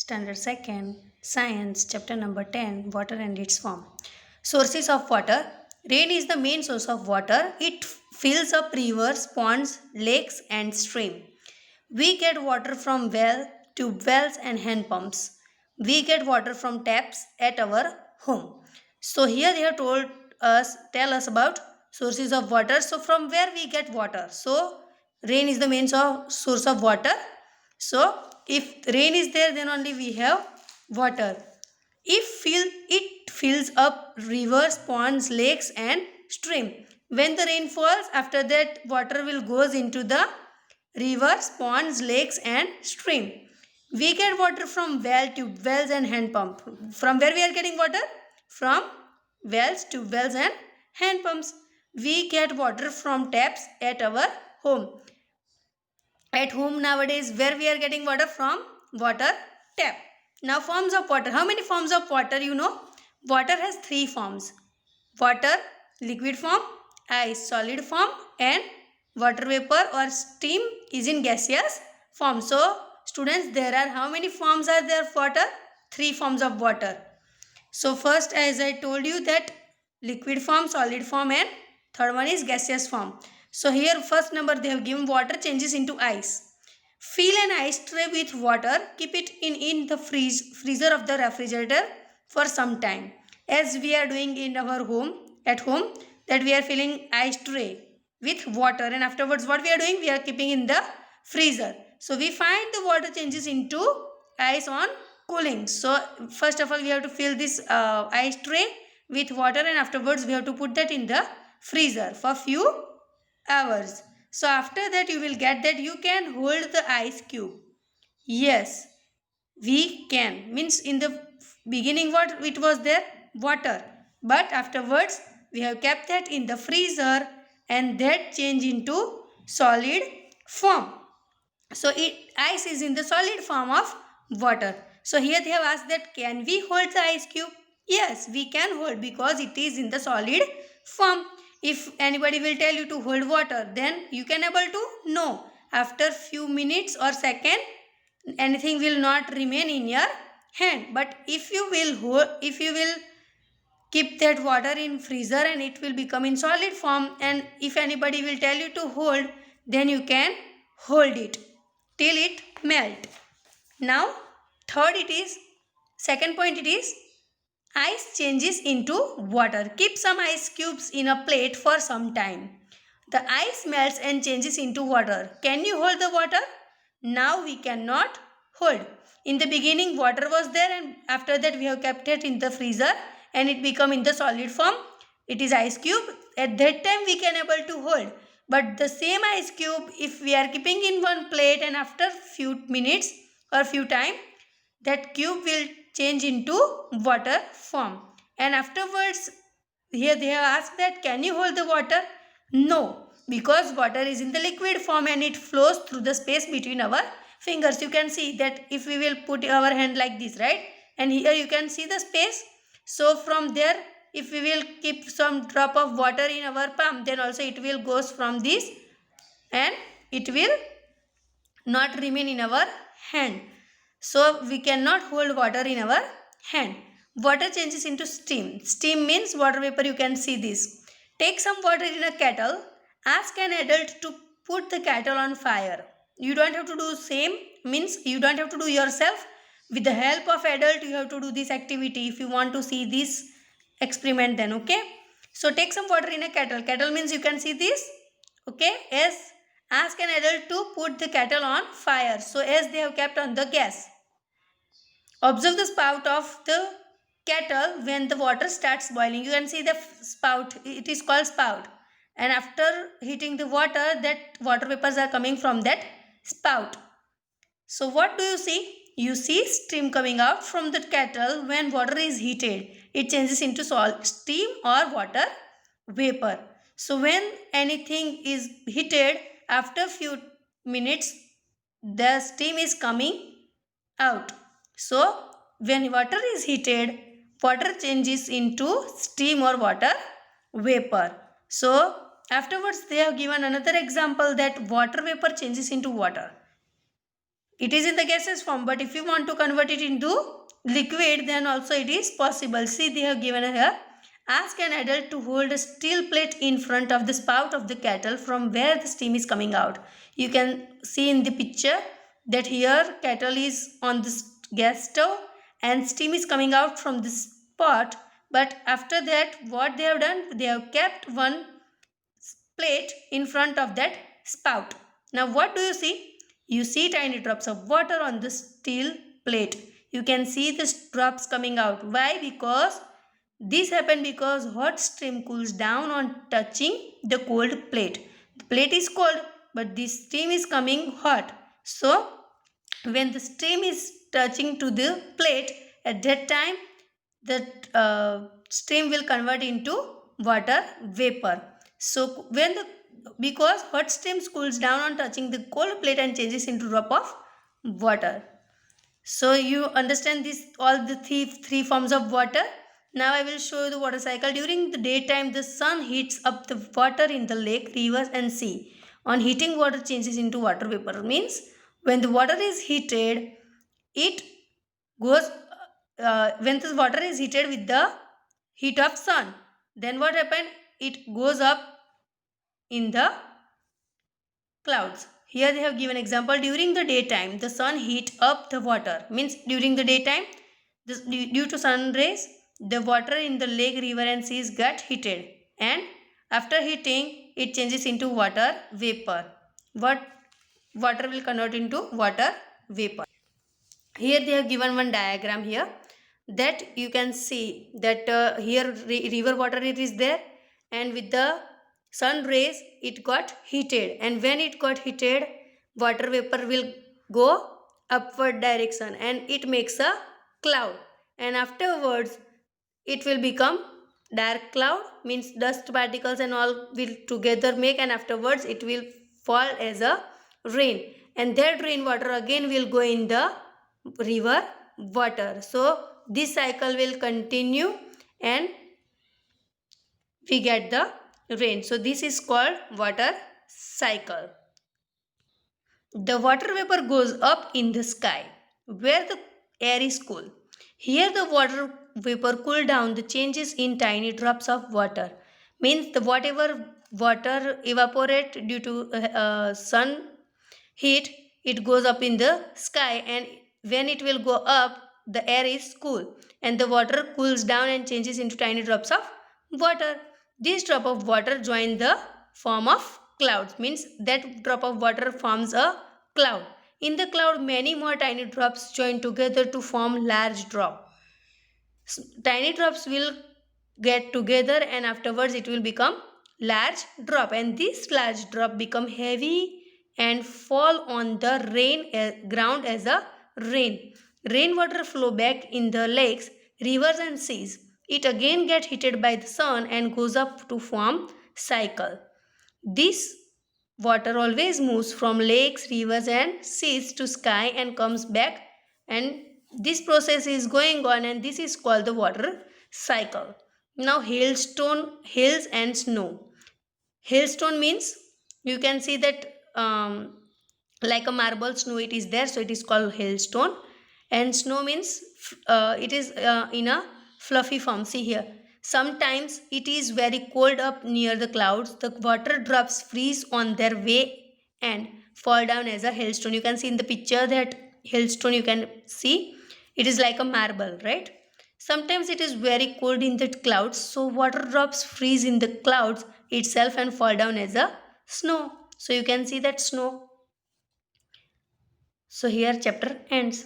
Standard 2nd, Science, Chapter number 10, Water and its form. Sources of water. Rain is the main source of water. It fills up rivers, ponds, lakes, and streams. We get water from tube wells, and hand pumps. We get water from taps at our home. So here they have tell us about sources of water. So from where we get water? So rain is the main source of water. So if rain is there, then only we have water. It fills up rivers, ponds, lakes, and stream. When the rain falls, after that water will goes into the rivers, ponds, lakes, and stream. We get water from tube wells, and hand pump. From where we are getting water? From wells, tube wells, and hand pumps. We get water from taps at our home. At home nowadays, where we are getting water from? Water tap. Now forms of water. How many forms of water you know? Water has three forms. Water, liquid form, ice, solid form, and water vapor or steam is in gaseous form. So students, there are how many forms are there of water? Three forms of water. So first, as I told you, that liquid form, solid form, and third one is gaseous form. So here first number they have given water changes into ice. Fill an ice tray with water. Keep it in the freezer of the refrigerator for some time. As we are doing in our at home, that we are filling ice tray with water, and afterwards what we are doing? We are keeping in the freezer. So we find the water changes into ice on cooling. So first of all we have to fill this ice tray with water, and afterwards we have to put that in the freezer for few hours. So after that you will get that you can hold the ice cube. Yes, we can. Means in the beginning what it was there? Water. But afterwards we have kept that in the freezer, and that change into solid form. So ice is in the solid form of water. So here they have asked that can we hold the ice cube? Yes, we can hold because it is in the solid form. If anybody will tell you to hold water, then you can able to? No. After few minutes or second, anything will not remain in your hand. But if you will keep that water in freezer, and it will become in solid form, and if anybody will tell you to hold, then you can hold it till it melt. Now second point it is ice changes into water. Keep some ice cubes in a plate for some time. The ice melts and changes into water. Can you hold the water? Now we cannot hold. In the beginning water was there, and after that we have kept it in the freezer and it become in the solid form. It is ice cube. At that time we can able to hold. But the same ice cube, if we are keeping in one plate, and after few minutes or few time, that cube will change into water form. And afterwards here they have asked that can you hold the water? No, because water is in the liquid form and it flows through the space between our fingers. You can see that if we will put our hand like this, right? And here you can see the space. So from there, if we will keep some drop of water in our palm, then also it will goes from this and it will not remain in our hand. So we cannot hold water in our hand. Water changes into steam. Steam means water vapor. You can see this. Take some water in a kettle. Ask an adult to put the kettle on fire. You don't have to do same. Means you don't have to do yourself. With the help of adult, you have to do this activity. If you want to see this experiment, then okay. So take some water in a kettle. Kettle means you can see this. Okay. Yes. Ask an adult to put the kettle on fire. So as they have kept on the gas. Observe the spout of the kettle when the water starts boiling. You can see the spout. It is called spout. And after heating the water, that water vapors are coming from that spout. So what do you see? You see steam coming out from the kettle when water is heated. It changes into steam or water vapor. So when anything is heated, after few minutes, the steam is coming out. So when water is heated, water changes into steam or water vapor. So afterwards they have given another example that water vapor changes into water. It is in the gaseous form, but if you want to convert it into liquid, then also it is possible. See, they have given here. Ask an adult to hold a steel plate in front of the spout of the kettle from where the steam is coming out. You can see in the picture that here kettle is on the gas stove and steam is coming out from this pot. But after that, what they have done, they have kept one plate in front of that spout. Now what do you see? You see tiny drops of water on the steel plate. You can see the drops coming out. Why? Because this happened because hot stream cools down on touching the cold plate. The plate is cold, but the steam is coming hot. So when the steam is touching to the plate, at that time the steam will convert into water vapor. So when the because hot steam cools down on touching the cold plate and changes into drop of water. So you understand this all the three forms of water. Now I will show you the water cycle. During the daytime, the sun heats up the water in the lake, rivers and sea. On heating, water changes into water vapor. Means when the water is heated, it goes when the water is heated with the heat of sun, then what happened, it goes up in the clouds. Here they have given example. During the daytime the sun heat up the water, means during the daytime due to sun rays the water in the lake, river and seas get heated, and after heating it changes into water vapor. What water will convert into water vapor. Here they have given one diagram here that you can see that here river water it is there, and with the sun rays it got heated, and when it got heated water vapor will go upward direction and it makes a cloud, and afterwards it will become dark cloud, means dust particles and all will together make, and afterwards it will fall as a rain, and that rain water again will go in the river water. So this cycle will continue and we get the rain. So this is called water cycle. The water vapor goes up in the sky where the air is cool. Here the water vapor cool down the changes in tiny drops of water. Means the whatever water evaporate due to sun heat, it goes up in the sky, and when it will go up the air is cool and the water cools down and changes into tiny drops of water. This drop of water join the form of clouds, means that drop of water forms a cloud. In the cloud many more tiny drops join together to form large drop. Tiny drops will get together and afterwards it will become large drop, and this large drop become heavy and fall on the ground as a rain. Rainwater flow back in the lakes, rivers and seas. It again get heated by the sun and goes up to form cycle. This water always moves from lakes, rivers and seas to sky and comes back, and this process is going on and this is called the water cycle. Now hailstone, hails and snow. Hailstone means you can see that like a marble snow it is there, so it is called hailstone, and snow means it is in a fluffy form. See here, sometimes it is very cold up near the clouds, the water drops freeze on their way and fall down as a hailstone. You can see in the picture that hailstone, you can see it is like a marble, right? Sometimes it is very cold in the clouds, so water drops freeze in the clouds itself and fall down as a snow. So you can see that snow. So here chapter ends.